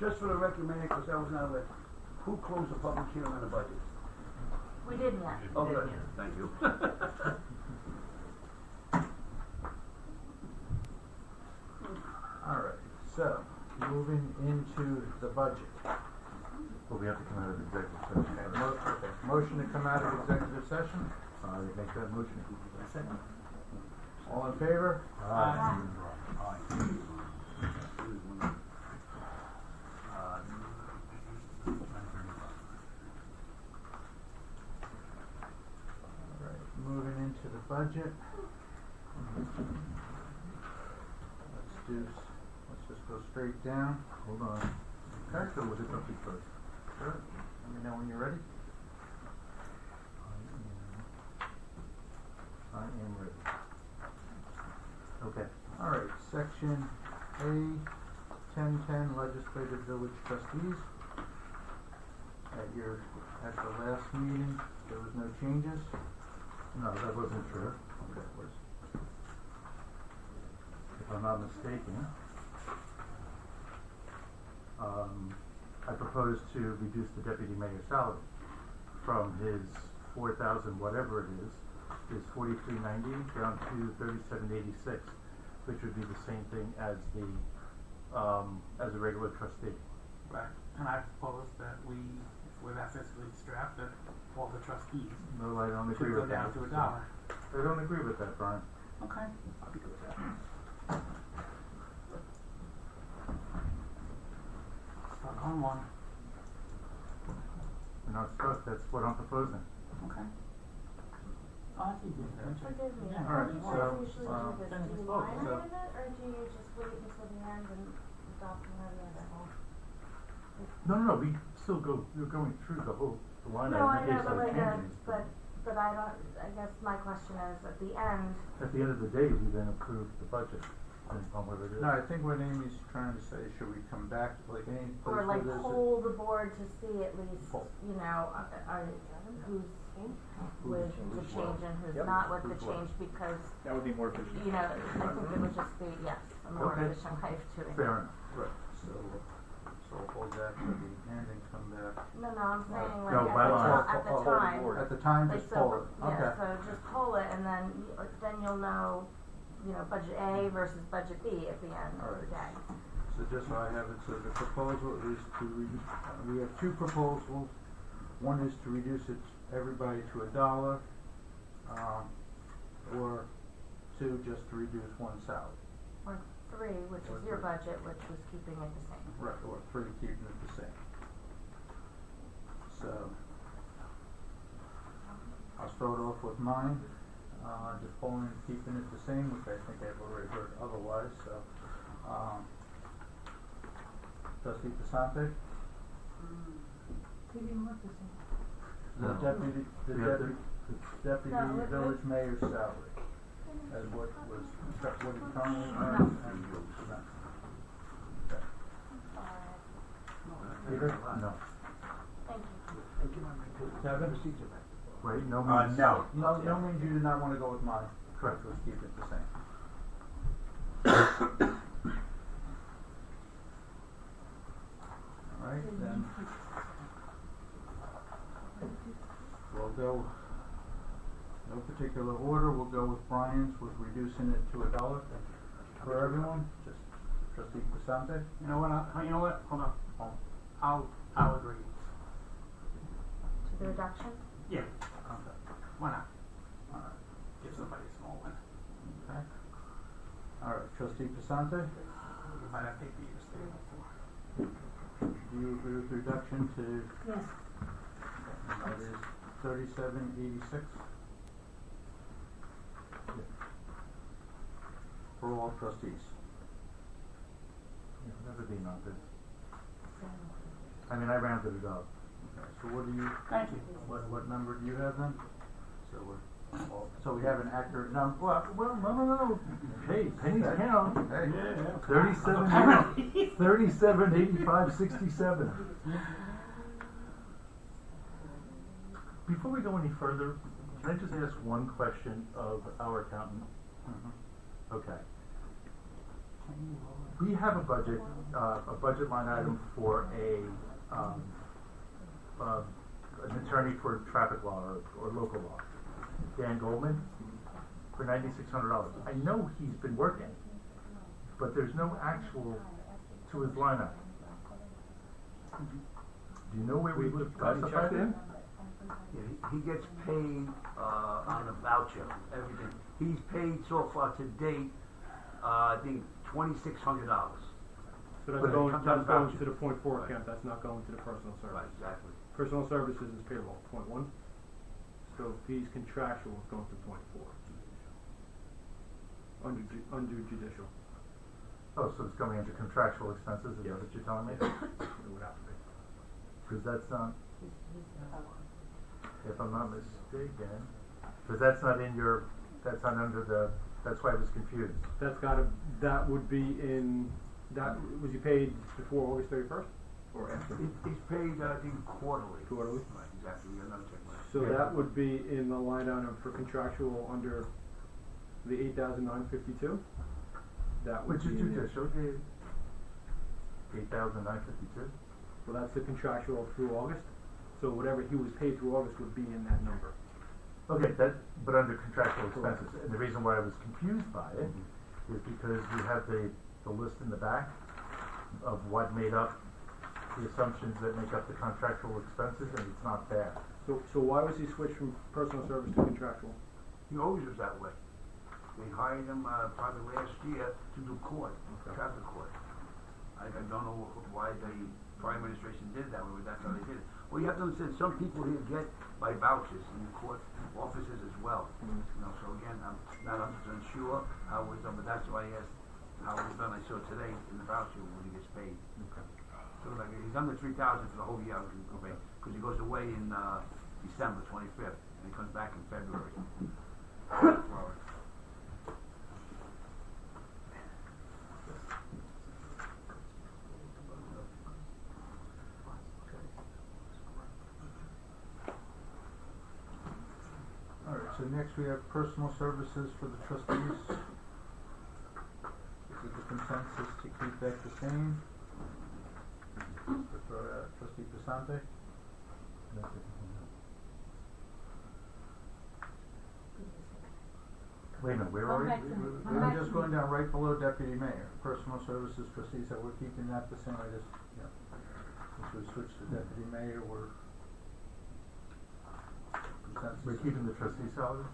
Just for the record, Mayor, because I was not aware, who closed the public hearing on the budget? We didn't yet. Oh, good, thank you. Alright, so, moving into the budget. Well, we have to come out of executive session. Motion to come out of executive session. I make that motion. All in favor? Aye. Alright, moving into the budget. Let's just go straight down. Hold on. Okay. So we'll hit something first. Sure. Let me know when you're ready. I am ready. Okay. Alright, section A, 1010 Legislative Village Trustees. At the last meeting, there was no changes. No, that wasn't true. Okay, If I'm not mistaken, I propose to reduce the deputy mayor's salary from his 4,000 whatever it is 4390 down to 3786, which would be the same thing as a regular trustee. Right, and I propose that we, with that fiscally strapped, that all the trustees No, I don't should agree go with down that. to $1. I don't agree with that, Brian. Okay. I'll be good with that. Stuck on one. We're not stuck, that's what I'm proposing. Okay. Oh, I think you did that. Forgive me, Yeah. how do you Alright, guys so, usually do this? then Do you it's both, line so- item it, or do you just wait until the end and adopt one or the other? No, we still we're going through the whole, the line No, I item in know, case but there are like, changes. but I don't, I guess my question is, at the end, At the end of the day, we then approve the budget, depending upon what it is. No, I think what Amy's trying to say, should we come back, like any place or where like there's poll the board to see at least, Poll. you know, who's with the change and who's Yep. not with the Who's what. change, because, That would be more efficient. you know, I think it would just be, yes, a more Okay. efficient way of doing it. Fair enough. Right, so we'll hold that for the end and come back. No, I'm saying like No, by line. at the Oh, time, At the time, like just so, poll it, okay. yeah, so just poll it and then you'll know, you know, budget A versus budget B at the end of the day. So just so I have it, so the proposal is to we have two proposals. One is to reduce it, everybody to $1, or two, just to reduce one salary. Or three, which Or is your three. budget, which was keeping it the same. Right, or three, keeping it the same. So, I'll start off with mine, just pulling and keeping it the same, which I think I've already heard otherwise, so, Trustee Pasante? Keeping what the same? The No. deputy, the We have to- deputy No, village mayor's salary, as what was, what he currently earns and no. Okay. Peter? No. Thank you. Kevin? Wait, no means. No. No means you did not wanna go with mine. Correct. Let's keep it the same. Alright, then. We'll go, no particular order, we'll go with Brian's with reducing it to $1 for everyone, just trustee Pasante. You know what, hold on. Oh. I'll agree. To the reduction? Yeah, Okay. why not? Alright, Give somebody a small one. okay. Alright, trustee Pasante, You might have paper you stayed before. do you agree with the reduction to, Yes. that is 3786? For all trustees. Yeah, that would be nothing. I mean, I rounded it up. Okay, so what do you, Thank you. what number do you have then? So we have an accurate number, well, no. Hey, pennies count. Hey. Yeah. 37, 85, 67. Before we go any further, can I just ask one question of our accountant? Mhm. Okay. We have a budget line item for an attorney for traffic law or local law, Dan Goldman, for $9,600. I know he's been working, but there's no actual to his line item. Do you know where we would classify him? Yeah, he gets paid, on a voucher, everything. He's paid so far to date, I think $2,600. So But that's it going, comes that's out going voucher. to the point four Right. account, that's not going to the personal service. Right, exactly. Personal services is payroll, point one. So if he's contractual, it's going to point four. Under judicial, Oh, so it's going into contractual expenses, is that Yes. what you're telling me? it would have to be. Because that's not, if I'm not mistaken, because that's not in your, that's not under the, that's why I was confused. That would be in, was he paid before August 31st? Or after? He's paid, I think, quarterly. Quarterly? Right, exactly, we got another check. So Yeah. that would be in the line item for contractual under the 8,952. That would Which is be in there. judicial, 8,952. Well, that's the contractual through August. So whatever he was paid through August would be in that number. Okay, but under contractual expenses, and the reason why I was confused by it is because you have the list in the back of what made up the assumptions that make up the contractual expenses, and it's not there. So why was he switched from personal service to contractual? He always was that way. They hired him, probably last year to do court, Okay. traffic court. I don't know why the prior administration did it that way, but that's how they did it. Well, you have to understand, some people here get by vouchers in the court offices as well. Mhm. You know, so again, I'm not 100% sure how it was done, but that's why I asked how it was done. I saw today in the voucher when he gets paid. So like, he's under 3,000 for the whole year, because he goes away in, December 25th, and he comes back in February. Florida. Alright, so next we have personal services for the trustees. Is it the consensus to keep that the same? For trustee Pasante? Wait a minute, where are we? We're just going down right below deputy mayor, personal services trustees, so we're keeping that the same, I just, since we switched to deputy mayor, we're consensus. We're keeping the trustee salary?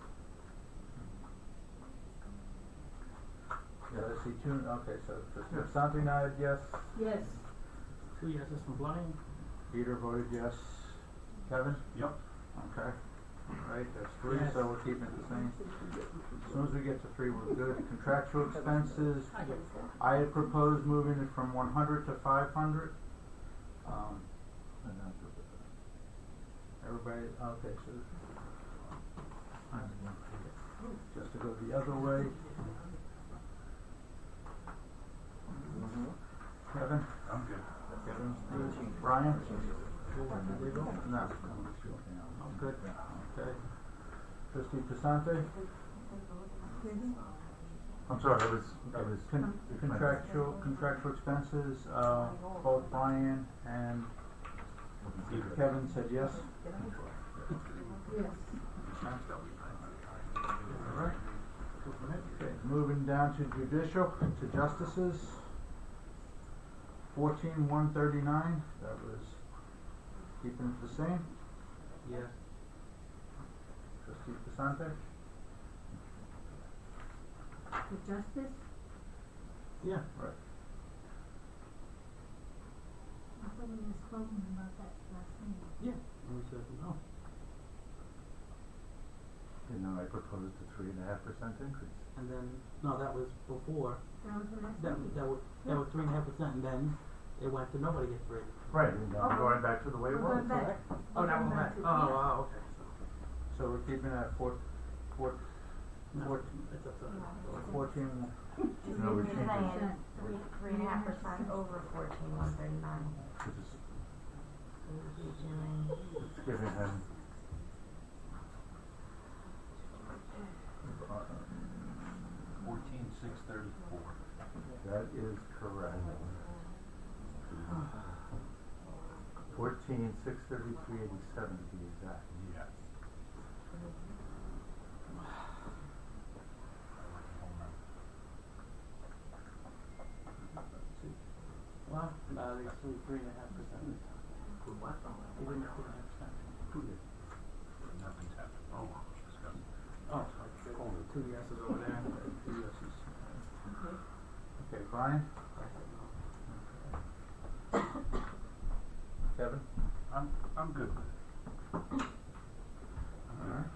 Yeah, I see two, okay, so trustee Pasante nodded yes, Yes. 2 yeses from Blaine. Peter voted yes, Kevin? Yep. Okay, alright, that's three, Yes. so we're keeping it the same. As soon as we get to three, we're good. Contractual expenses, I had proposed moving it from 100 to 500. Everybody, okay, so just to go the other way. Kevin? I'm good. Kevin's good. Brian? No. I'm good. Okay. Trustee Pasante? I'm sorry, I was. Contractual expenses, both Brian and Kevin said yes. Yes. Alright. Okay, moving down to judicial, to justices. 14,139, that was keeping it the same. Yes. Trustee Pasante? The justice? Yeah. Right. I thought we were spoken about that last meeting. Yeah. And we said no. And now I proposed a 3.5% increase. And then, no, that was before. That was the last That meeting. was 3.5%, and then it went to nobody gets raised. Right, and now we're going back to the way it We're was. going back. Oh, now we're back. to- Oh, yeah. wow, okay. So we're keeping it at No, it's up to us. 14, No, we're He's changing. saying 3.5% over 14,139. Which is, So he's doing, it's giving him, 14 $14,634. That is correct. 14,633.87 to be exact. Yes. Well, they still 3.5%. Good what? They didn't 3.5%. 2 years. Nothing's happened. Oh. Discuss. Oh, only 2 yeses over there. 2 years. Okay, Brian? Kevin? I'm good with it. Alright.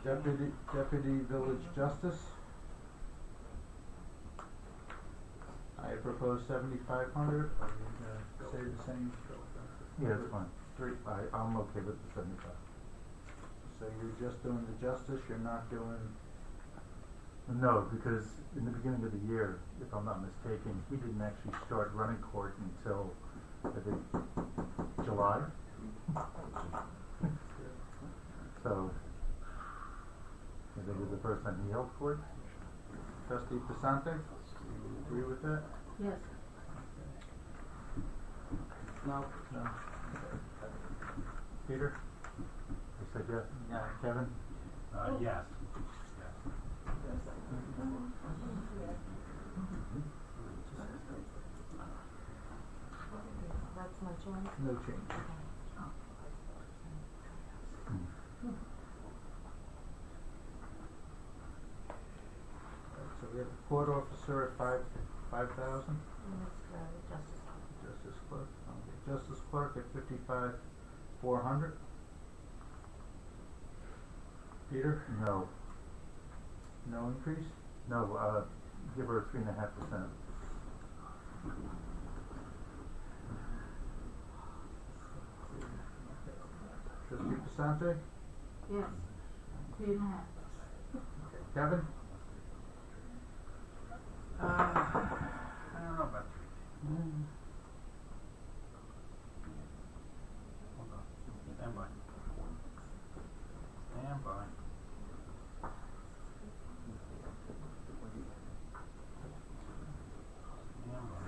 Yeah. Deputy Village Justice. I proposed 7,500, are you gonna say the same? Yeah, that's fine. I'm okay with the 75. So you're just doing the justice, you're not doing, No, because in the beginning of the year, if I'm not mistaken, he didn't actually start running court until, I think, July. So, I think it was the first time he held court. Trustee Pasante, do you agree with that? Yes. No. No. Peter? I said yes. Yeah. Kevin? Yes. Yes. That's no change? No change. So we have a court officer at 5,000, And that's for justice. justice clerk, okay, justice clerk at 55,400. Peter, No. no increase? No, give her 3.5%. Trustee Pasante, Yes. 3.5. okay, Kevin, I don't know about 3. Hold on. Stand by. Stand by. Stand by.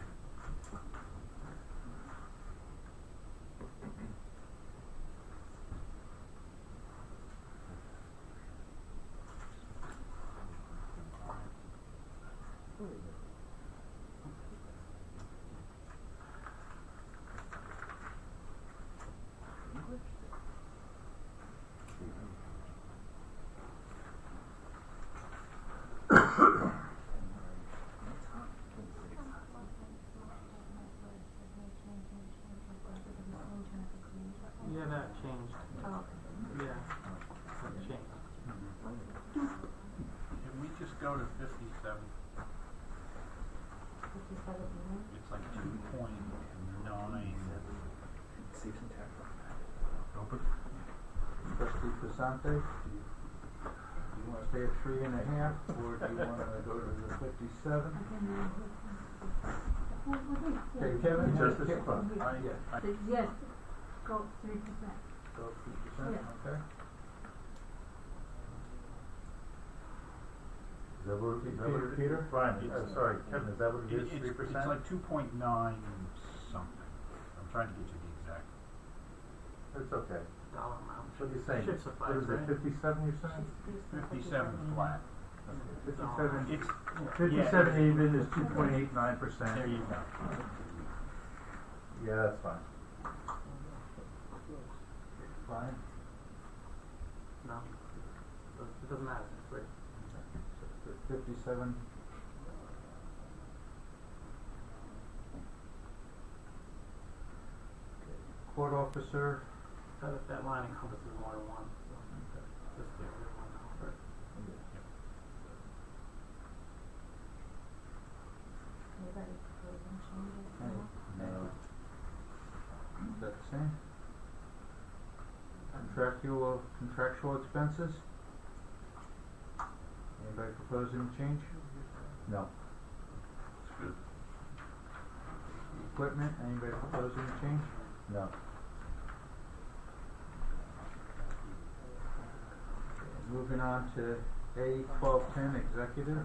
Yeah, that changed. Oh, Yeah, that changed. Can we just go to 57? 57 even? It's like 2.9. Save some tax on that. Open. trustee Pasante, do you wanna stay at 3.5, or do you wanna go to the 57? Okay, Kevin? Justice Ke- clerk. I, Yes, go 3%. Go 3%, Yeah. okay. Is that what it is? Peter? Brian, sorry, Kevin, is that what it is, it's 3%? like 2.9 something. I'm trying to get you the exact. It's okay. Dollar amount. What are you saying? Should suffice, What is it, right? 57 you're saying? 57 flat. Okay, 57, It's 57 even is 2.89%. There you go. Yeah, that's fine. Brian? No. It doesn't matter. It's free. 57. Court officer, That line encompasses more than one, so just get rid of one now. Anybody proposing changes? Any- No? is that the same? Contractual expenses? Anybody proposing change? No. It's good. Equipment, anybody proposing change? No. Moving on to A1210 executive.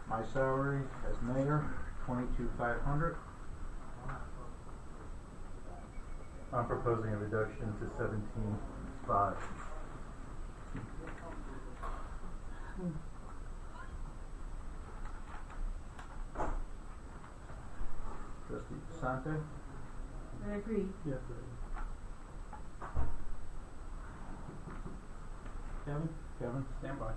My salary as mayor, 22,500. I'm proposing a reduction to 17,500. Trustee Pasante. I agree. Yeah. Kevin? Kevin. Stand by.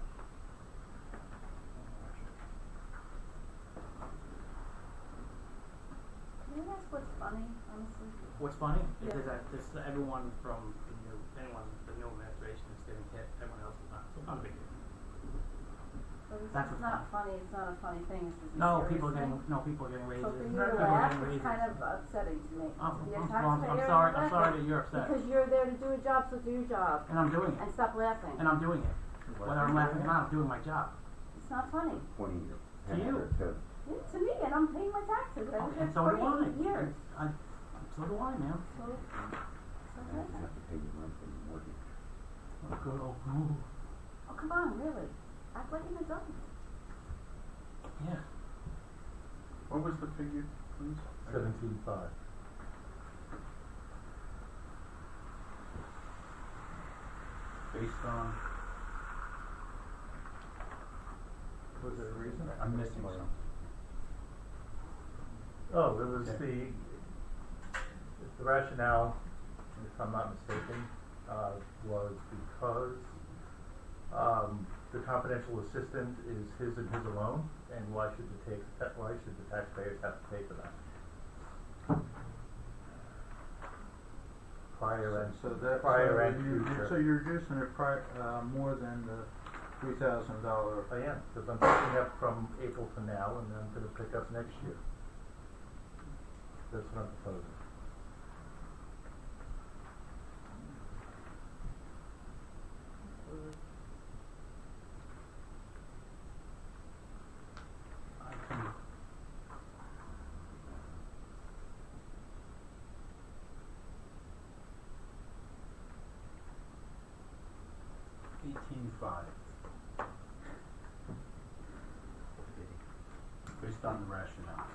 Can you ask what's funny, honestly? What's funny Yeah. is that just everyone from the new administration is getting hit, everyone else is not, so it's not a big deal. But it's That's just what's not funny, it's not a funny thing, it's just a No, serious people are thing. getting raises. So for you People to are laugh, getting it's raises. kind of upsetting to me. I'm, To be a I'm, taxpayer I'm and sorry, all I'm that, sorry that you're upset. Because you're there to do a job, so do your job. And I'm doing it. And stop laughing. And I'm doing it. Whether I'm laughing or not, I'm doing my job. It's not funny. To you. Yeah, to me, and I'm paying my taxes. I've been And here so do 48 I. years. So do I, man. So that's Oh, good. Oh, Oh, come on, really. Act like an adult. yeah. What was the figure, please? 17,500. Based on, Was there a reason? I'm missing something. Oh, it was Okay. the rationale, if I'm not mistaken, was because the confidential assistant is his and his alone, and why should the taxpayers have to pay for that? Prior and So that, prior and you, future. so you're reducing it more than the $3,000. I am, because I'm picking up from April to now, and then I'm gonna pick up next year. That's what I'm proposing. I can. $18,500. Based on the rationale.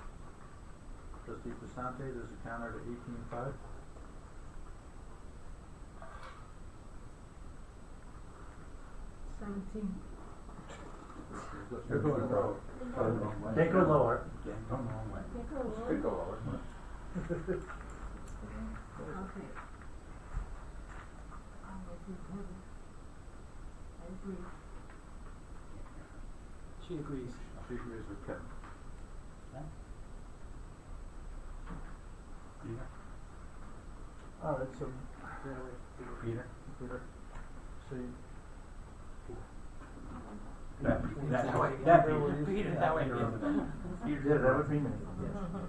Trustee Pasante, there's a counter to 18,500. $17. You're going low. Can't go lower. Can't go wrong way. Can't go lower. Could go lower. Okay. I agree, Kevin. I agree. She agrees. She agrees with Kevin. Peter? Alright, so, Peter? Peter, so you, That way. That Peter. Peter, that way. Peter over there. Peter to Yeah, the that right. would be me.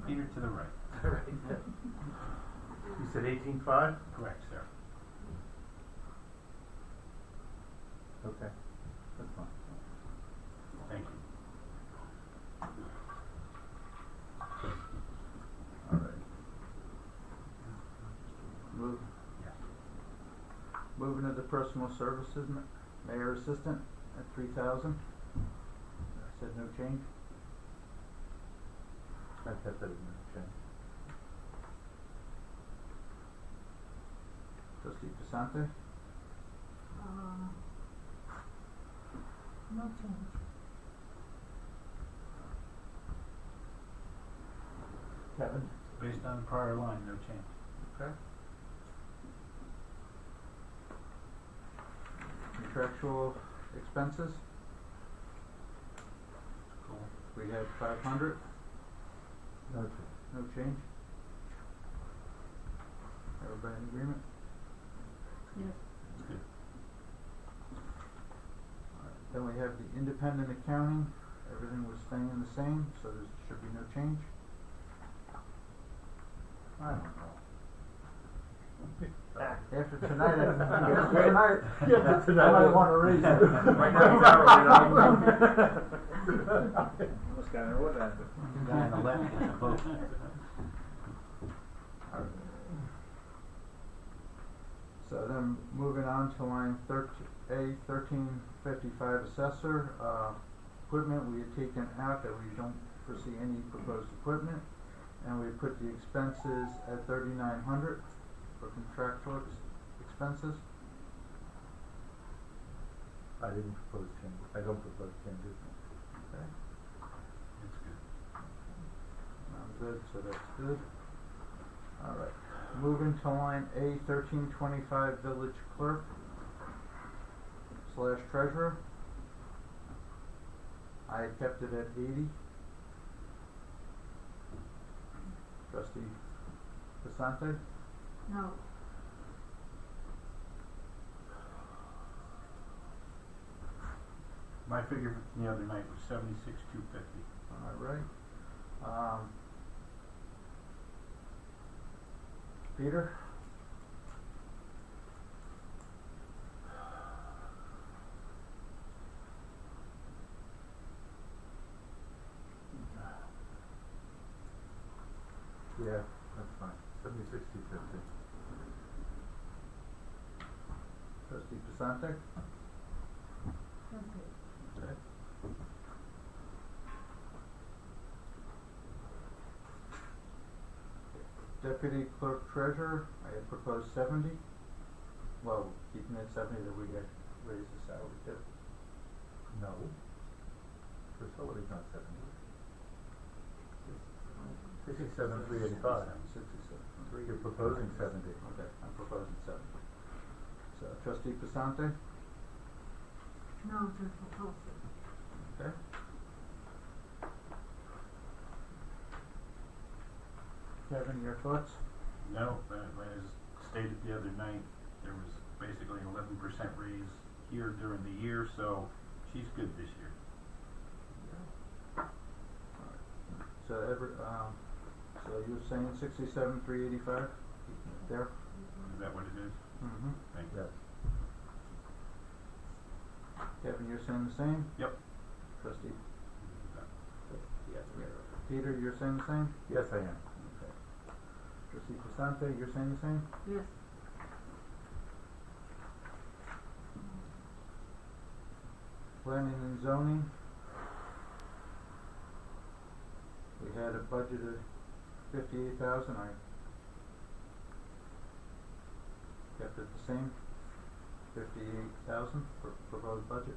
Peter to the right. You said 18,500? Correct, sir. Okay, that's fine. Thank you. alright. Move, Yes. moving to the personal services, mayor assistant at 3,000. I said no change. I kept that in the change. Trustee Pasante, No change. Kevin. Based on the prior line, no change. Okay. Contractual expenses, Cool. we had 500, No change. no change. Everybody in agreement? Yes. That's good. Alright, then we have the independent accounting, everything was staying the same, so there should be no change. I don't know. After tonight, After tonight, I might wanna raise it. Right now, he's hourly, Almost got an order. The guy on the left gets a vote. So then moving on to line 13, A, 1355 assessor, equipment we had taken out that we don't foresee any proposed equipment. And we put the expenses at 3,900 for contractual expenses. I didn't propose changes, I don't propose changes. Okay, It's good. I'm good, so that's good. Alright, moving to line A, 1325 village clerk / treasurer. I had kept it at 80. Trustee Basante? No, My figure the other night was 76,250. Alright. Peter? Yeah, that's fine, 76,250. Trustee Basante? that's it. Okay. Deputy clerk treasurer, I had proposed 70. Well, keeping it 70 that we get raise the salary too. No. Facility's not 70. 67,385. 67. You're proposing 70. Okay, I'm proposing 70. So trustee Basante? No to proposal. Okay. Kevin, your thoughts? No, as stated the other night, there was basically an 11% raise here during the year, so she's good this year. So so you're saying 67,385 there? Is that what it is? Mm-hmm. Thank you. Yes. Kevin, you're saying the same? Yep. Trustee? Yes, Peter, you're saying the same? Yes, I am. Okay. Trustee Basante, you're saying the same? Yes, Planning and zoning. We had a budget of 58,000, I kept it the same, 58,000 for proposed budget.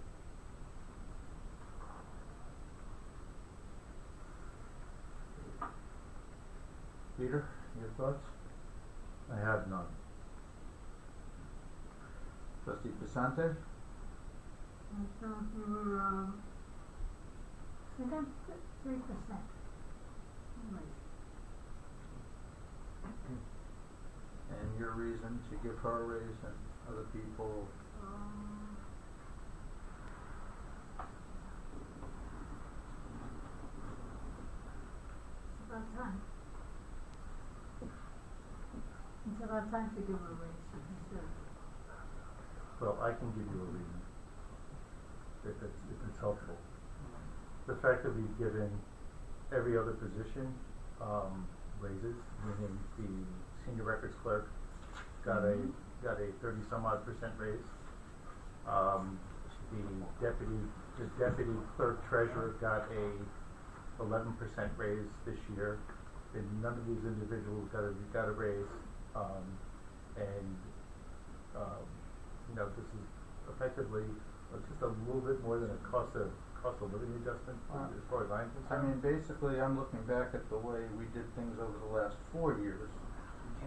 Peter, your thoughts? I have none. Trustee Basante? and so we were, we got 3%. Right. And your reason to give her a raise and other people, It's about time. It's about time to give her a raise, she deserves it. Well, I can give you a reason, if it's helpful. The fact that we've given every other position, raises, meaning the senior records clerk got a 30-some-odd% raise. The deputy clerk treasurer got a 11% raise this year, and none of these individuals got a raise, this is effectively just a little bit more than a cost of living adjustment, as far as I'm I concerned. mean, basically, I'm looking back at the way we did things over the last 4 years,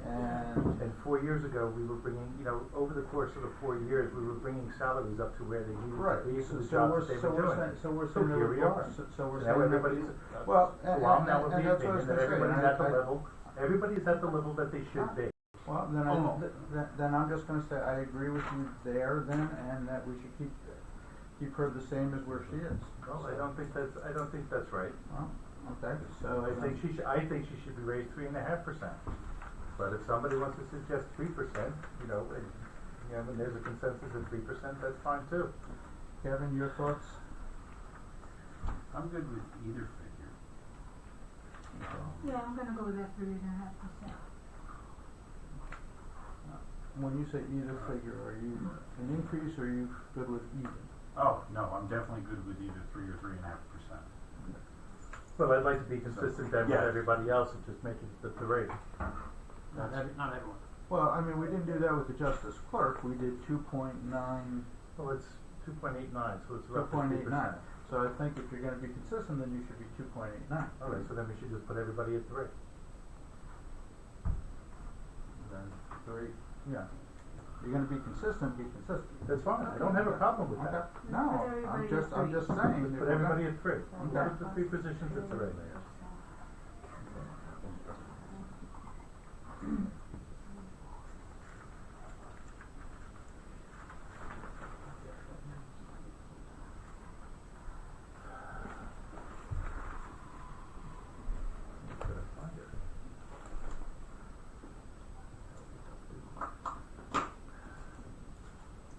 and 4 years ago, we were bringing, over the course of the 4 years, we were bringing salaries up to where they needed right, to be for the so jobs we're, that they so were we're doing. saying, so we're So saying here we are. so we're Now saying everybody's, well, so I'm now of the and that's what I was opinion that gonna say, everybody's and at the level, everybody's at the level that they should be. Well, then then I'm just gonna say, I agree with you there then, and that we should keep her the same as where she is. Well, I don't think that's right. Well, okay, so. I think she should be raised 3.5%. But if somebody wants to suggest 3%, when there's a consensus of 3%, that's fine too. Kevin, your thoughts? I'm good with either figure. Yeah, I'm gonna go with that 3.5%. when you say either figure, are you an increase or are you good with even? Oh, no, I'm definitely good with either 3 or 3.5%. Well, I'd like to be consistent then with Yeah. everybody else and just make it the 3. Not everyone. Well, I mean, we didn't do that with the justice clerk, we did 2.9, Well, it's 2.89, so it's two roughly point 3%. eight nine. So I think if you're gonna be consistent, then you should be 2.89. Alright, so then we should just put everybody at 3. Then three, yeah. You're gonna be consistent, be consistent. That's fine, I don't have a problem with Okay, that. no, I'm Everybody just saying. Just if put we're everybody gonna- at 3. Okay. Put the 3 positions at 3.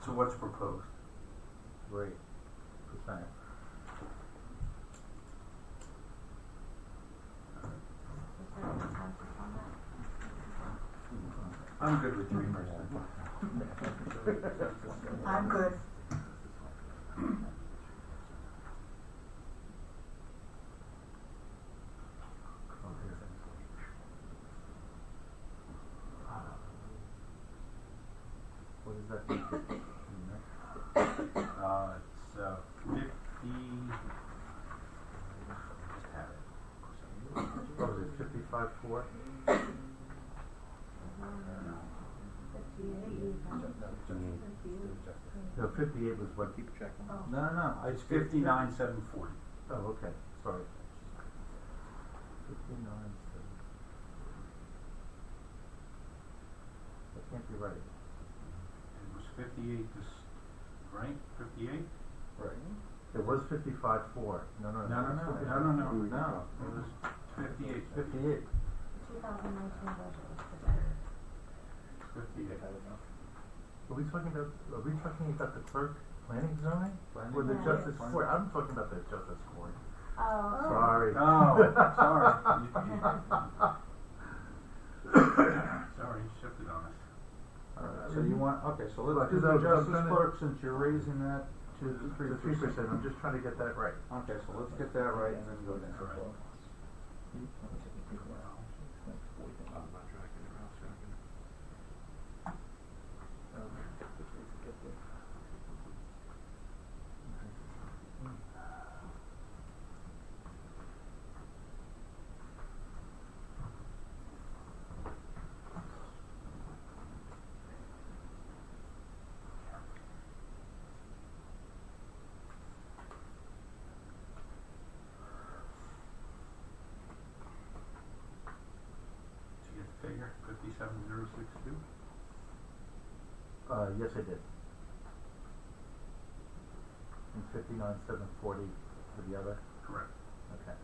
So what's proposed? 3%. Is there a consensus on that? I'm good with 3%. I'm good. What is that? It's 50. Just have it. What was it, 55.4? No, 58 was what? Keep checking. No, It's 59,740. Oh, okay, sorry. 59, 7. That can't be right. It was 58 this, right? 58? right. It was 55.4. No. No. No, It was 58. 58. 2019 budget was presented. 58. Are we talking about the clerk planning zoning? Planning Or the zoning. justice court? I'm talking about the justice court. Oh. Sorry. Oh, sorry. Sorry, you shifted on us. Alright, so you want, okay, so let's Right, do so the I'm justice trying to- clerk since you're raising that to the The 3%. 3%, I'm just trying to get that right. Okay, so let's get that right and then go down. All right. Did you get the figure? 57,062? Yes, I did. And 59,740 for the other? Correct. Okay.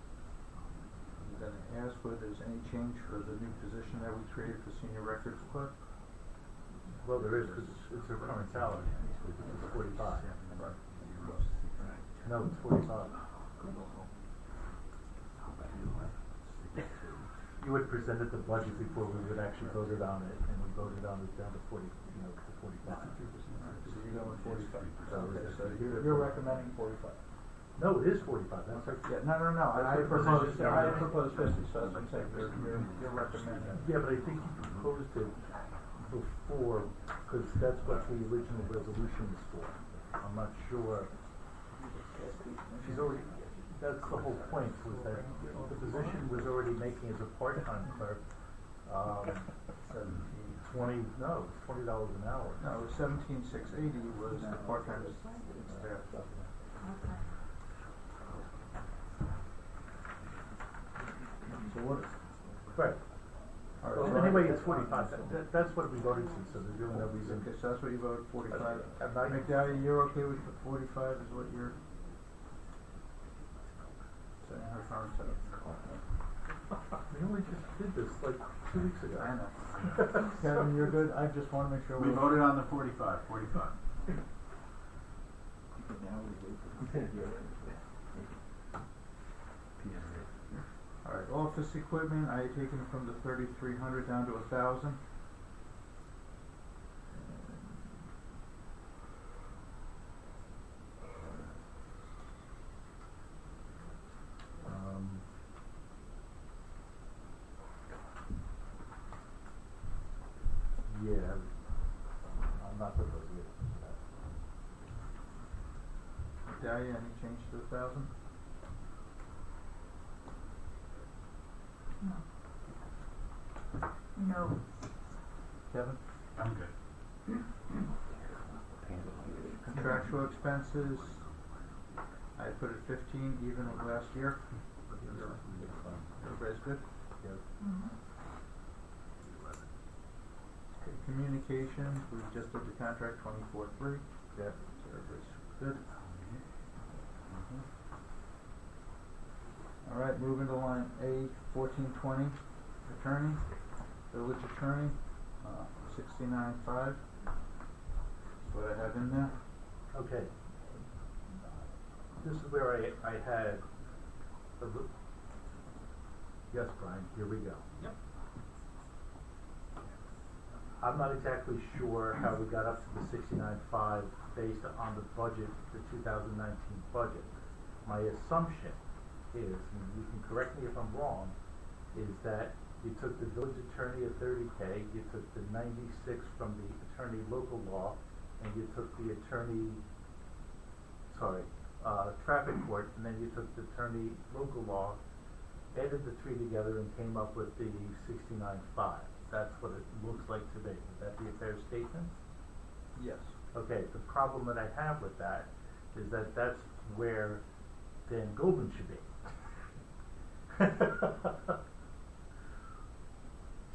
I'm gonna ask whether there's any change for the new position that we created for senior records clerk. Well, there is, because it's her current salary, which is 45. No, it's 45. You had presented the budget before we would actually voted on it, and we voted on it down to 40, to 45. So you're going 45. So Okay, it's- so you're recommending 45. No, it is 45, that's right. Yeah, no, I That's what proposed, position- I proposed 50, so that's what I'm saying, you're recommending. Yeah, but I think you proposed it before, because that's what the original resolution is for. I'm not sure. She's already, that's the whole point, was that the position was already making as a part-time clerk, 20 $20 an hour. No, it was 17,680 was the part-time staff. Okay. So what, Right. all right. Well, so anyway, it's 45, that's what we voted to, so there's really no reason. Okay, so that's what you voted, 45. I'm not- McDowell, you're okay with the 45 is what you're saying, her current setup? We only just did this like 2 weeks ago. I know. Kevin, you're good, I just wanna make sure We we're. voted on the 45. Alright, office equipment, I had taken from the 3,300 down to 1,000. Yeah, I'm not proposing it. Dahlia, any change to 1,000? No. Kevin? I'm good. Contractual expenses, I put it 15, even with last year. Everybody's good? Mm-hmm. Okay, communications, we just did the contract 24/3. Yep. So everybody's good. Alright, moving to line A, 1420, attorney, village attorney, 69.5. That's what I have in there. Okay. This is where I had yes, Brian, here we go. Yep. I'm not exactly sure how we got up to the 69.5 based on the budget, the 2019 budget. My assumption is, and you can correct me if I'm wrong, is that you took the village attorney at 30K, you took the 96 from the attorney local law, and you took the attorney, traffic court, and then you took the attorney local law, added the three together and came up with the 69.5. That's what it looks like to me. Would that be a fair statement? Yes. Okay, the problem that I have with that is that that's where Dan Goldman should be.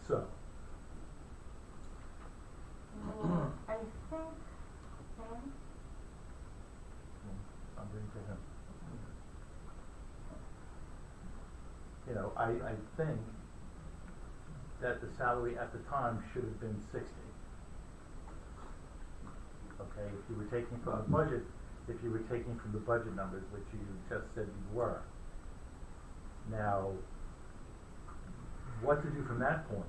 So, I think, Dan? I'm bringing to him. You know, I think that the salary at the time should have been 60. Okay, if you were taking from the budget, numbers, which you just said you were. Now, what to do from that point?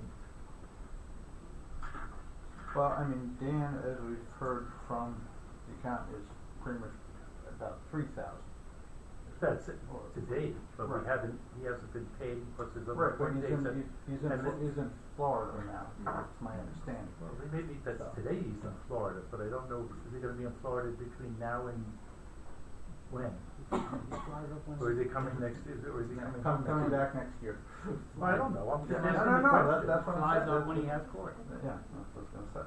Well, I mean, Dan, as we've heard from the accountant, is pretty much about 3,000. That's it to date, but Right. he hasn't been paid, plus his other Right, but court dates. he's in Florida now, that's my understanding. Well, maybe that's today he's in Florida, but I don't know, is he gonna be in Florida between now and when? Or is he coming next, or is he coming home Coming next back next year. year? Well, I don't know, I'm just No, asking no, the no, question. that's what I'm Flies saying. up when he has court. Yeah, that's what I was gonna say.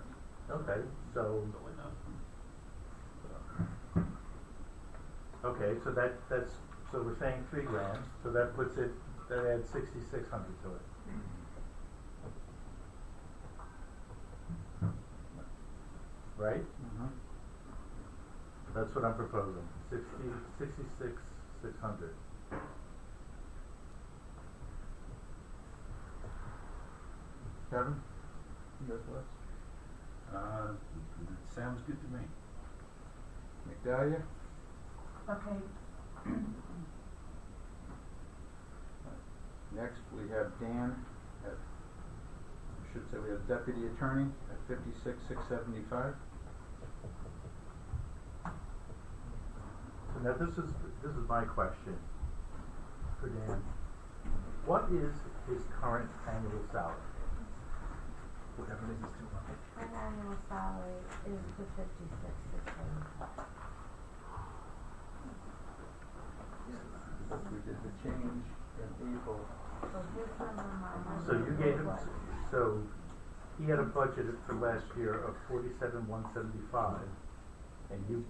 Okay, so, so we're saying $3,000, so that puts it, that adds 6,600 to it. Right? Mm-hmm. That's what I'm proposing, 66,600. Kevin? You got the list? It sounds good to me. McDahlia? Okay. Next, we have Dan at, I should say we have deputy attorney at 56,675. So now this is my question for Dan. What is his current annual salary? Whatever it is, it's too much. Her annual salary is the 56,675. We did the change in April. So his number, my number. So you gave him, what? so he had a budget for last year of 47,175, and you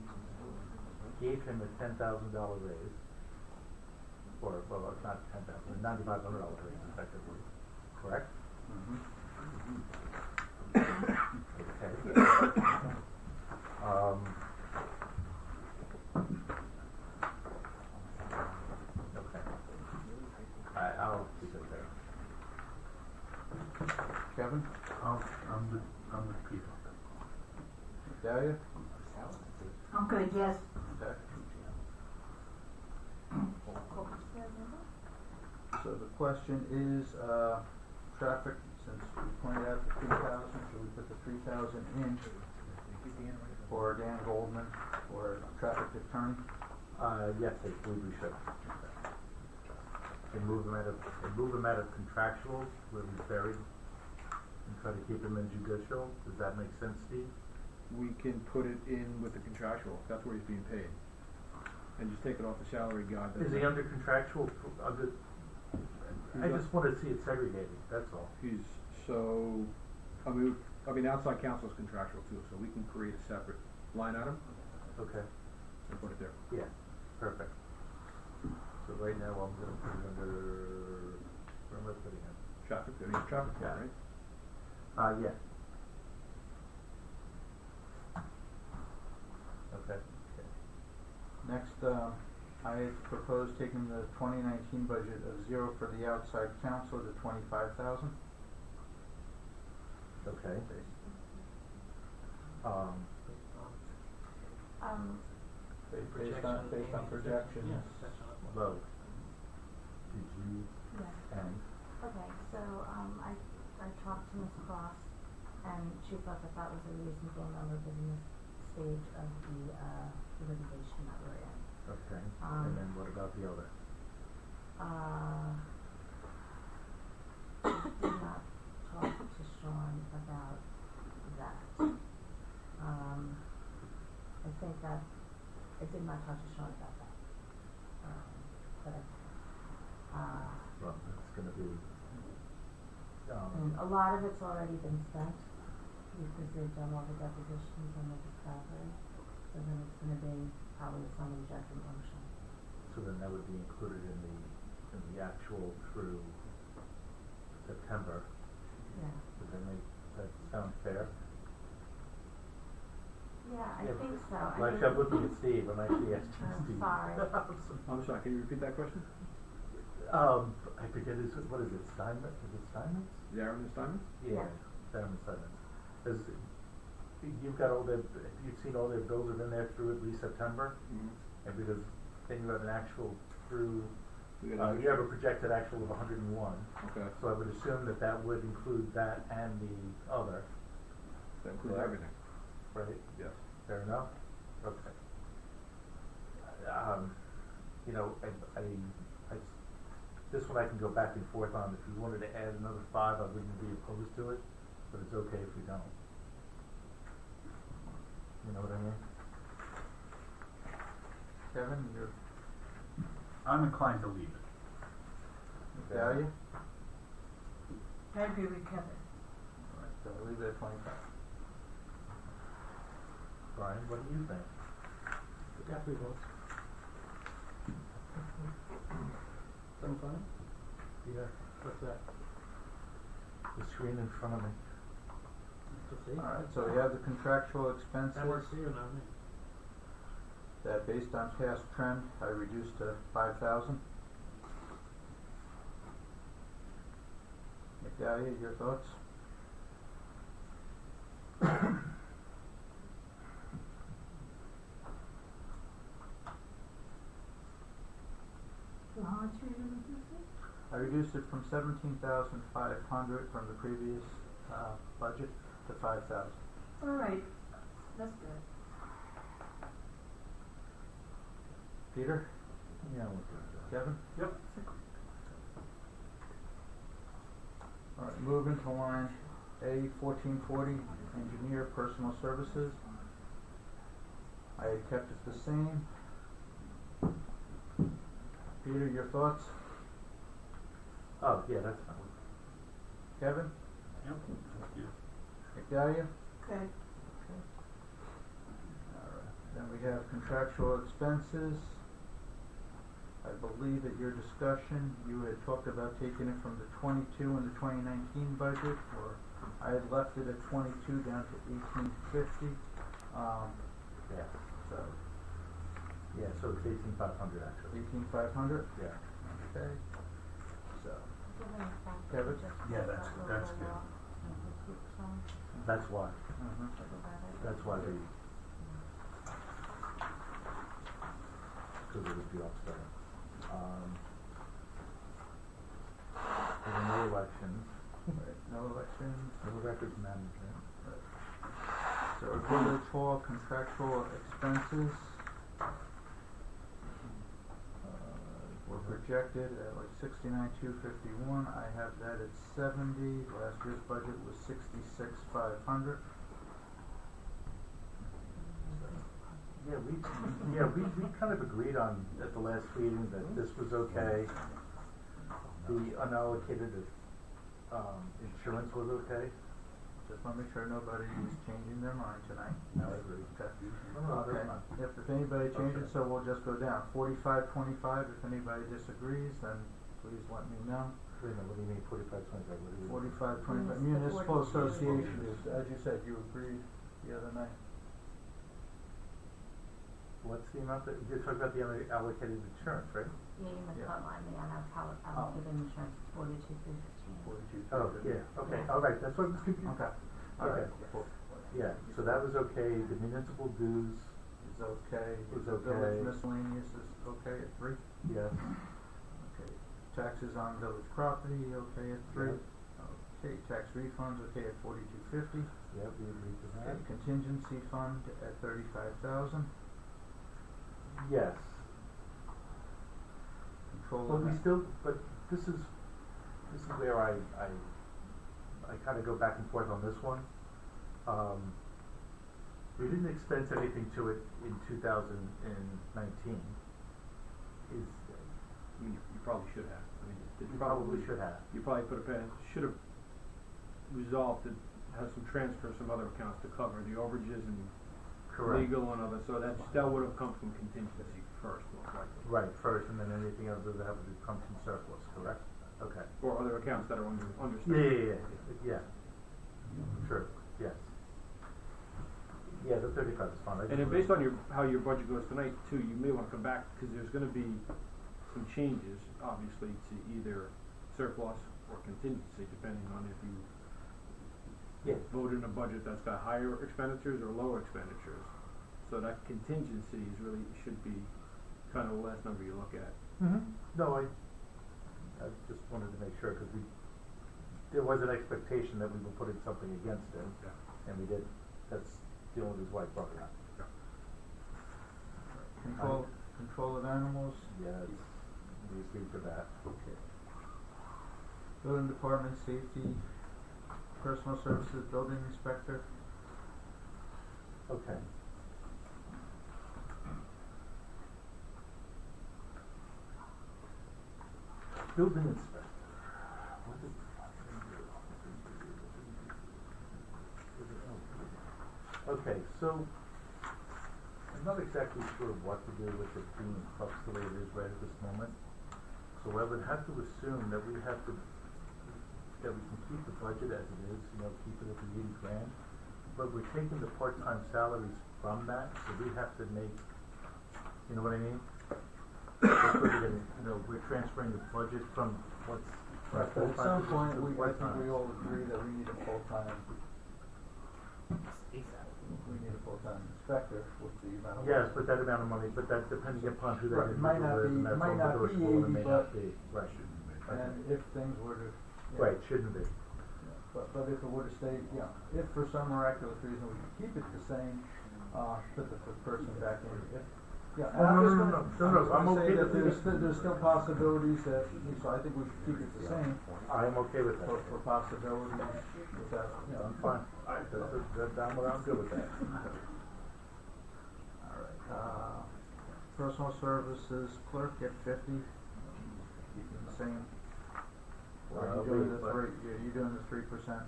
gave him a $10,000 raise, or, well, not $10,000, a $9,500 raise effectively, correct? Mm-hmm. Okay. Okay. I'll keep it there. Kevin? I'm with Peter. McDahlia? I'm good, yes. Okay. What was the number? So the question is, traffic, since we pointed out the 3,000, should we put the 3,000 in for Dan Goldman for traffic attorney? Yes, I believe we should. And move him out of contractuals where he's buried and try to keep him in judicial. Does that make sense, Steve? We can put it in with the contractual, that's where he's being paid. And just take it off the salary guide. Is he under contractual, I just wanna see it segregated, that's all. He's, so, I mean, outside counsel is contractual too, so we can create a separate line item Okay, and put it there. yeah, perfect. So right now I'm gonna put it under, where am I putting it? Traffic, I mean, traffic, Yeah. right? Yeah. Okay. Next, I had proposed taking the 2019 budget of 0 for the outside counsel to 25,000. Okay. Based on projections. Yeah, that's all. Low. Did you, Yeah. and, Okay, so, I talked to Ms. Cross, and she thought that that was a reasonable number given this stage of the litigation that we're in. okay, Um, and then what about the other? I did not talk to Sean about that. I think that, I did not talk to Sean about that. But Well, it's gonna be, and a lot of it's already been spent because they've done all the depositions and the discovery. So then it's gonna be probably a summary judgment motion. so then that would be included in the actual through September. Yeah. Does that sound fair? Yeah, I Yeah, think so. Well, actually, I'm looking at Steve, I'm actually asking Oh, Steve. sorry. I'm sorry, can you repeat that question? I forget, what is it, Steinmetz, is it Steinmetz? The Airmont Diamonds? Yeah. Steinmetz. You've got all you've seen all their bills have been there through at least September, Mm-hmm. and because then you have an actual through, We got you have a projected actual of 101, Okay, so I would assume that would include that and the other, that includes Correct. everything, right? yes. Fair enough? Okay. You know, this one I can go back and forth on. If you wanted to add another 5, I wouldn't be opposed to it, but it's okay if we don't. You know what I mean? Kevin, you're, I'm inclined to leave it. Dahlia? I agree with Kevin. Alright, so we'll leave it at 25. Brian, what do you think? Got 3 votes. 7-5? Yeah. What's that? The screen in front of me. To see? Alright, so we have the contractual expenses That works for you, not me. that based on past trend, I reduced to 5,000. Dahlia, your thoughts? So how much are you reducing? I reduced it from 17,500 from the previous, budget to 5,000. All right, that's good. Peter? Yeah, we'll do that. Kevin? Yep. Alright, moving to line A 1440, engineer personal services. I had kept it the same. Peter, your thoughts? Oh, yeah, that's fine. Kevin? Yep. That's good. Dahlia? Okay. Alright, then we have contractual expenses. I believe at your discussion, you had talked about taking it from the 22 and the 2019 budget, or I had left it at 22 down to 1850. Yeah. So Yeah, so it's 18,500 actually. 18,500. Yeah. Okay. So Given the fact that Kevin? we just Yeah, passed that's that good, that's local good. law, and we keep some, That's why. think about it. That's why because it would be offset. There were no elections, Right, no elections. no records management. So village hall contractual expenses. Were projected at like 69,251. I have that at 70. Last year's budget was 66,500. We kind of agreed on, at the last meeting, that this was okay. The unallocated, insurance was okay. Just want to make sure nobody is changing their mind tonight. No, I agree. Okay. No, Okay. that's not. If anybody changes, Okay. so we'll just go down. 4525. If anybody disagrees, then please let me know. Wait a minute, what do you mean 45, 25, what do you mean? 4525. Municipal Municipal Association. Association is, as you said, you agreed the other night. What's the amount that, you're talking about the allocated insurance, right? Yeah, you must Yeah. outline the allocated insurance, 42,315. 42. Oh, yeah, okay, all right, that's what I was confused. Okay. All right. Okay. Yeah, so that was okay, the municipal dues, Is okay. Is The okay. Village miscellaneous is okay at 3. yes, Okay. Taxes on village property, okay at 3. Okay. Tax refunds, okay at 4250. yep, we agreed to that. Okay. Contingency fund at 35,000. Yes, Control but of we that. still, but this is where I kinda go back and forth on this one. We didn't expense anything to it in 2019. Is, I mean, you probably should have. I mean, it you probably should have. You probably should have resolved to have some transfer, some other accounts to cover the overages and Correct. legal and other, so that would have come from contingency first, most likely. Right, first, and then anything else that would come from surplus, correct? Okay. Or other accounts that are understaffed. Yeah. Sure, yes. Yeah, the 35 is fine. And then based on how your budget goes tonight too, you may wanna come back, cause there's gonna be some changes, obviously, to either surplus or contingency, depending on if you Yeah. vote in a budget that's got higher expenditures or lower expenditures. So that contingency should be kind of the last number you look at. No, I just wanted to make sure, cause there was an expectation that we were putting something against it, and we did. That's the only reason why I brought it up. Control of animals. Yes, we agreed to that. Okay. Building department, safety, personal services, building inspector. Okay. Building inspector. What did Okay, so I'm not exactly sure what to do with it being trucks the way it is right at this moment. So I would have to assume that we can keep the budget as it is, keep it at the 80 grand. But we're taking the part-time salaries from that, so we have to make, you know what I mean? That's what we're gonna, we're transferring the budget from what's At full-time some point, to I think part-time. we all agree that we need a full-time. We need a full-time inspector with the amount of. Yes, but that amount of money, but that depending upon who that Right, it might not individual is, and be- that's might not be negotiable, and it 80, may but- not be, right. And if things were to. Right, shouldn't be. But if it were to stay, if for some miraculous reason we could keep it the same, put the person back in, Oh, no, I'm okay that with it. there's still possibilities that, so I think we should keep it the same I'm okay with that. for possibilities without, I'm fine. I'm good with that. Alright, personal services clerk at 50, keeping the same. Or are you doing the but- 3, you're doing the 3%?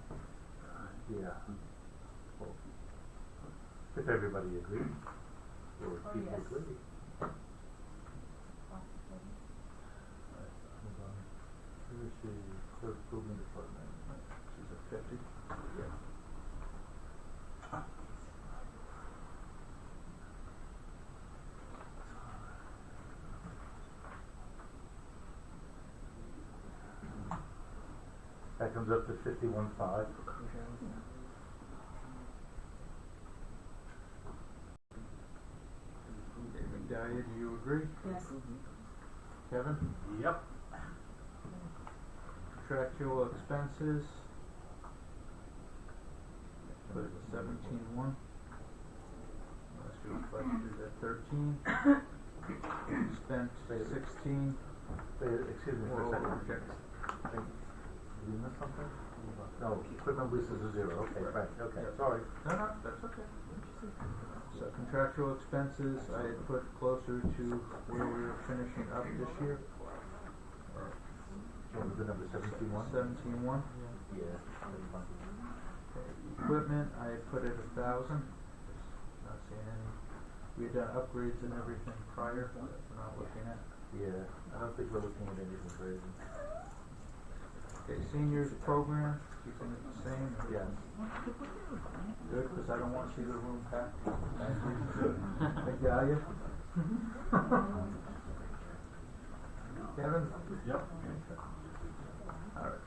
Yeah. If everybody agrees, or if people yes. agree. Hold on. Where is she? Clerk building department. She's at 50. Yeah. That comes up to 51.5. Okay, Dahlia, do you agree? Yes. Kevin? Yep. contractual expenses. Put it at 17.1. Last year was budgeted at 13. Spent 16. Excuse me for a second. Did you miss something? No, equipment leases are zero, okay, right, okay, sorry. No, that's okay. So contractual expenses, I had put closer to where we were finishing up this year. What was the number, 17.1? 17.1. Yeah, that's fine. Equipment, I had put it 1,000. Not seeing any. We had done upgrades and everything prior, that we're not looking at. Yeah, I don't think we're looking at anything crazy. Okay, seniors program, keeping it the same. Yes. Good, because I don't want to see the room packed. Thank you. Thank you, Alia. Kevin? Yep. Alright.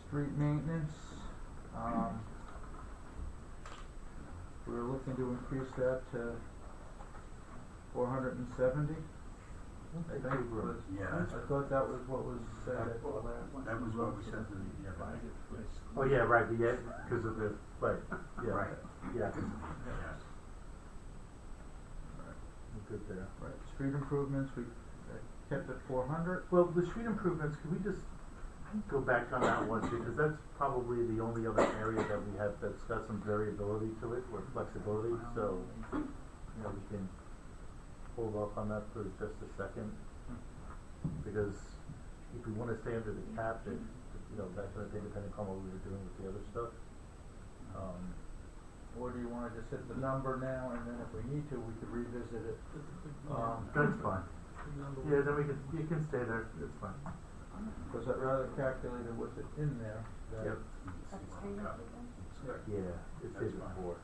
Street maintenance, we were looking to increase that to 470. I think was, Yeah, I thought that was what was said at the last. that was what we said to the, yeah, right. Oh, yeah, right, yeah, because of the, right, yeah. Right. Yeah, Yes. we're good there. Right, street improvements, we kept at 400. Well, the street improvements, can we just go back on that one, because that's probably the only other area that we have that's got some variability to it, or flexibility, so, you know, we can hold off on that for just a second. Because if we wanna stay under the cap, that, you know, that's gonna take depending on what we were doing with the other stuff. Or do you want to just hit the number now, and then if we need to, we could revisit it? That's fine. Yeah, then you can stay there, it's fine. Because I'd rather calculate it with it in there. than- Yep. That's street improvement? Yeah, it's his before.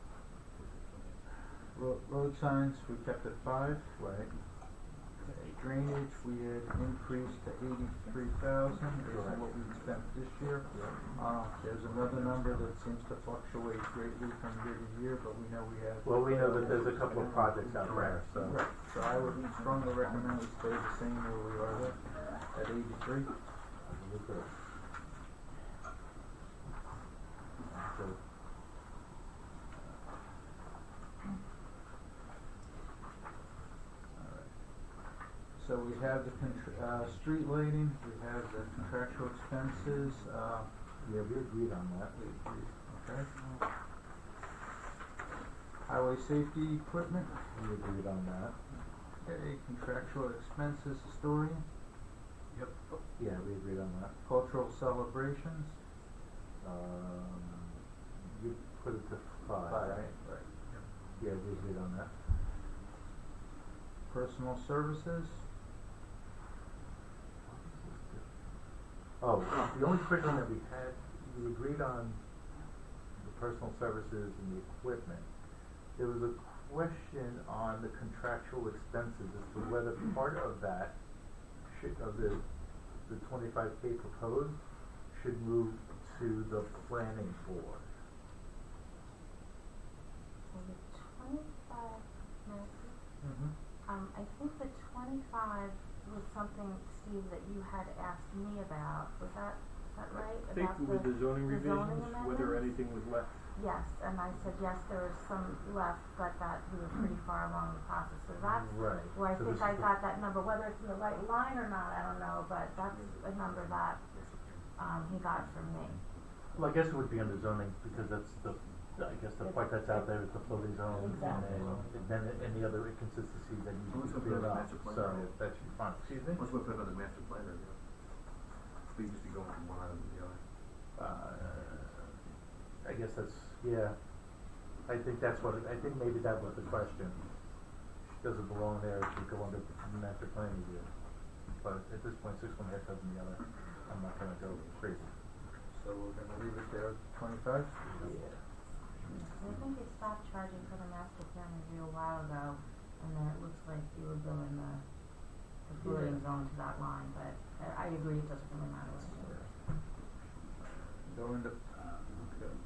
Road signs, we kept at 5. Right. Drainage, we had increased to 83,000, based on what we spent this year. There's another number that seems to fluctuate greatly from year to year, but we know we have. Well, we know that there's a couple of projects out there, so. Right, so I would strongly recommend we stay the same where we are at 83. We're good. So, So we have the street lighting, we have the contractual expenses, yeah, we agreed on that. okay. Highway safety equipment, We agreed on that. okay, contractual expenses, historian, Yep. Yeah, we agreed on that. cultural celebrations. You put it to 5, right? Right. Yeah, we agreed on that. Personal services, Oh, the only question that we had, we agreed on the personal services and the equipment. There was a question on the contractual expenses as to whether part of that should, of the 25K proposed should move to the planning board. So the 25, Nancy? mm-hmm. I think the 25 was something, Steve, that you had asked me about. Was that right? I think About with the zoning the revisions, zoning whether amendments? anything was left. Yes, and I said, yes, there was some left, but that we were pretty far along the process. So that's Right. where I So think this I is the- got that number. Whether it's in the right line or not, I don't know, but that's a number that he got from me. Well, I guess it would be under zoning, because that's I guess the part that's out there is the floating zone, Exactly. and then any other inconsistencies that need to What's be up cleared with the up, master plan? so that should be fine. Excuse me? Once we put it on the master plan review, we just be going from one item to the other. I guess that's, yeah, I think maybe that was the question. Does it belong there, it should go under the master plan review? But at this point, 6 one half dozen the other, I'm not gonna go crazy. So we're gonna leave it there at 25? Yeah. I think they stopped charging for the master plan review a while ago, and then it looks like you were billing the floating zone to that line, but I agree, it doesn't really matter what it is.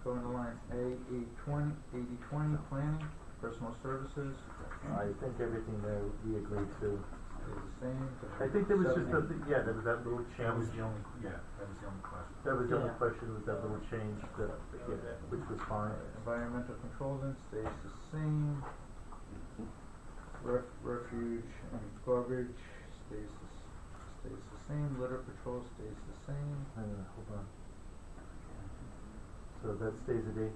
Go into line A, 80-20, planning, personal services. I think everything there we agreed to, stays the same. I think there was just a, 780. there was that little That was change. the only, that was the only question. That was the only Yeah. question, was that little change that, which was fine. Environmental control then stays the same. Refuge and garbage stays the same. Litter patrol stays the same. Hold on. So that stays at 80,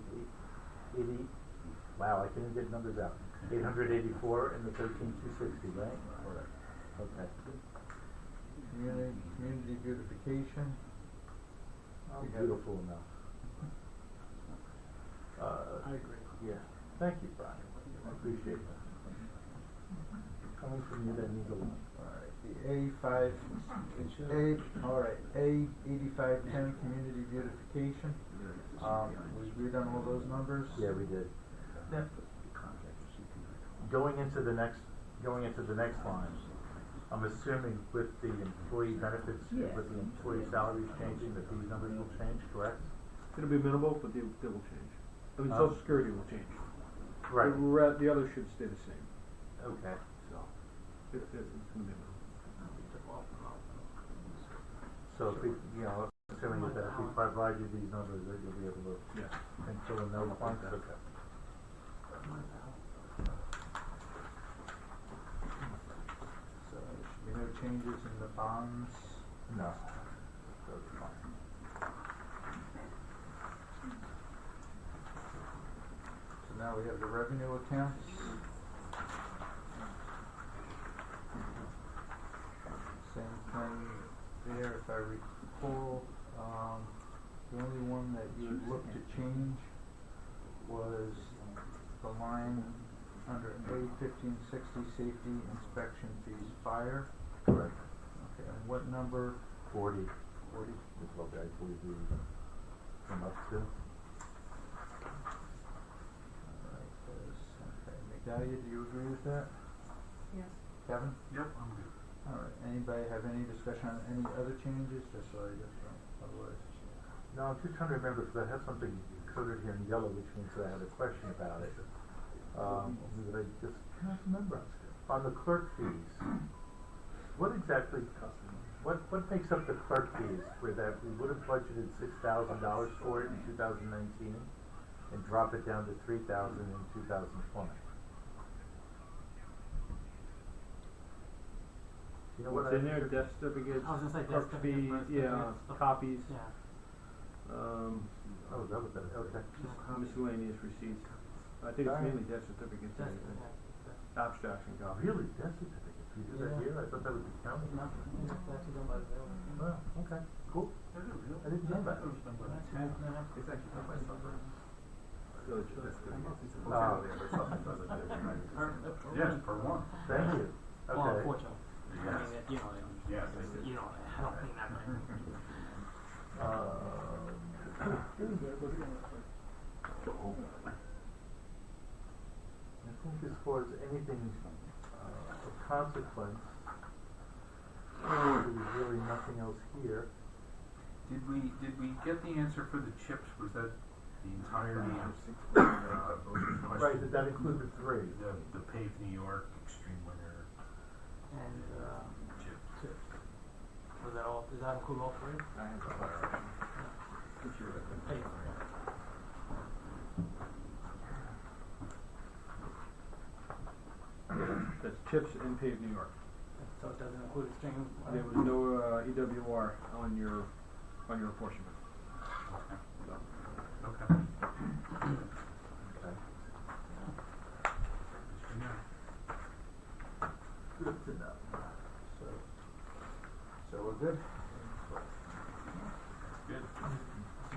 wow, I can't even get numbers out. 884 and the 13,260, right? Correct. Okay. Community beautification. We have- Beautiful enough. I agree. Yeah, thank you, Brian, I appreciate that. Coming from you, that means a lot. Alright, the A8510 community beautification. We agreed on all those numbers? Yeah, we did. Going into the next line, I'm assuming with the employee benefits, with the employee salaries changing, that these numbers will change, correct? It'll be minimal, but they will change. I mean, Social Security will change. Right. The others should stay the same, Okay. so it's gonna be minimal. So if we, assuming that if we provide you these numbers, that you'll be able to Yeah. fill in those blanks, okay. So there should be no changes in the bonds. No. That's fine. So now we have the revenue accounts. Same thing there, if I recall, the only one that you would look to change was the line under A1560 safety inspection fees fire. Correct. Okay, and what number? 40. 40. Is what I believe we come up to. Alright, okay, Medalia, do you agree with that? Yes. Kevin? Yep, I'm good. Alright, anybody have any discussion on any other changes, just so I just, otherwise. No, I'm just trying to remember, because I have something coded here in yellow, which means that I had a question about it. That I just cannot remember. On the clerk fees, what exactly, what makes up the clerk fees for that? We would have budgeted $6,000 for it in 2019 and drop it down to $3,000 in 2020. You know what What's in there, death certificates, I was gonna say death clerk fees, certificates, birth yeah, certificates, copies, Yeah. Oh, that was that, okay. miscellaneous receipts. I think it's Alright. mainly death certificates, That's, and yeah. abstracts and copies. Really, death certificates, we do that Yeah. here? I thought that was the county. No, I think that's actually done by the railroad. Oh, okay, cool. I didn't know that. It's actually done by someone. Village. Yes, for one. Thank you. Well, Okay. unfortunately. I Yes. mean, you know, Yes. you know, I don't mean that. I think as far as anything of consequence, there's really nothing else here. Did we get the answer for the chips? Was that the entirety of Right, did that include the three? the paved New York extreme winter And, chips? chips. Was that all, does that include all three? I have a fire. Get your Hey. That's chips and paved New York. So it doesn't include extreme? There was no EWR on your apportionment. So, Okay. Okay. Good to know. So we're good? Good.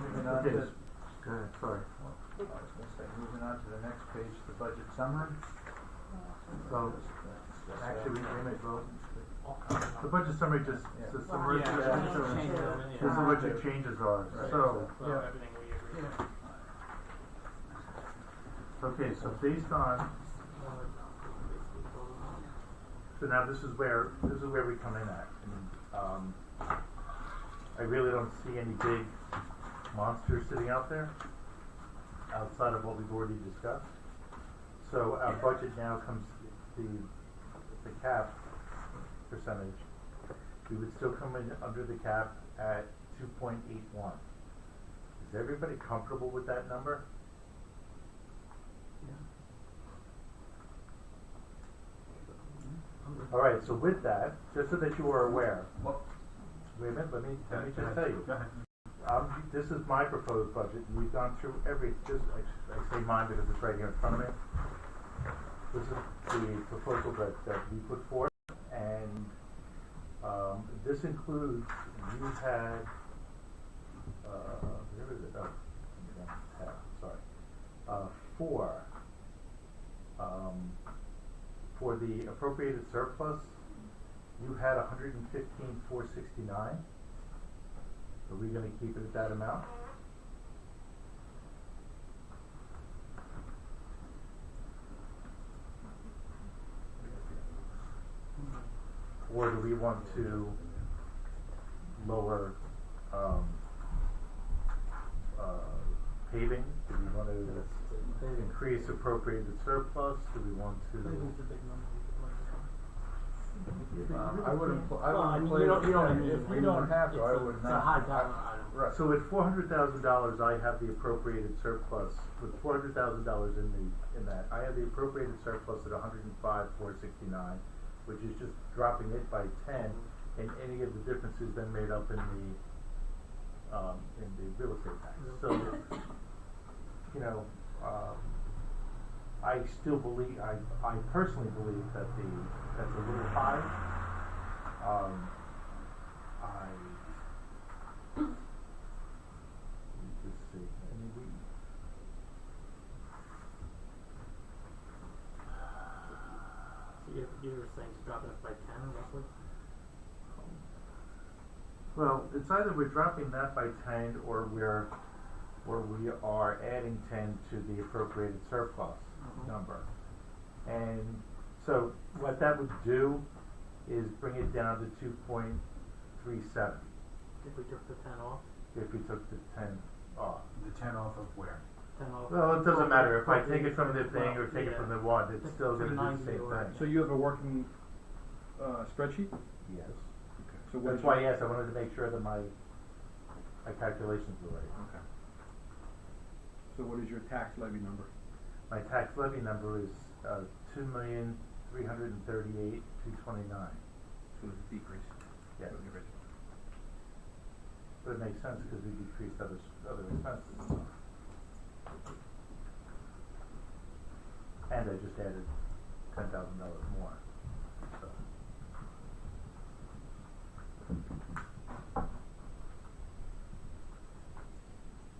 Moving on Okay. to, Go ahead, sorry. I was gonna say, moving on to the next page, the budget summary. So, actually, we may vote. The budget summary just, Yeah. the summary, Yeah, yeah, just so- change them, yeah. this is what your changes are, Right. so. So everything we agree on. Okay, so based on, so now this is where we come in at. And, I really don't see any big monsters sitting out there outside of what we've already discussed. So our budget now comes, the cap percentage, we would still come in under the cap at 2.81. Is everybody comfortable with that number? All right, so with that, just so that you are aware, Well, wait a minute, let me just tell you. Go ahead. This is my proposed budget, and we've gone through I say mine because it's right here in front of me. This is the proposal that we put forth, and this includes, you had, where is it? Oh, tab, sorry. For the appropriated surplus, you had 115,469. Are we gonna keep it at that amount? Or do we want to lower, paving? Do we want to increase appropriated surplus? Do we want to? Paving's a big number. I wouldn't, Well, I I wouldn't mean, play, you don't if need we it. don't have to, I It's a- would it's not. a high dollar item. Right. So at $400,000, I have the appropriated surplus, with $400,000 in that, I have the appropriated surplus at 105,469, which is just dropping it by 10, and any of the differences then made up in the real estate tax. So, you know, I still believe, I personally believe that that's a little high. Let me just see, I mean, So you're saying to drop it by 10 roughly? well, it's either we're dropping that by 10 or we are adding 10 to the appropriated surplus number. And so what that would do is bring it down to 2.37 If we took the 10 off? if we took the 10 off. The 10 off of where? 10 off. Well, it doesn't matter if I take it from the thing or take it Yeah. from the one, it's still To gonna do the 90 same or- thing. So you have a working, spreadsheet? Yes. Okay. So what That's is why, your- yes, I wanted to make sure that my calculations were right. Okay. So what is your tax levy number? My tax levy number is, 2,338,229. So it's a decrease. Yes. From the original. But it makes sense because we decreased other expenses. And I just added $10,000 more, so.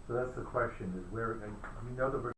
So that's the question, is where, you know that we're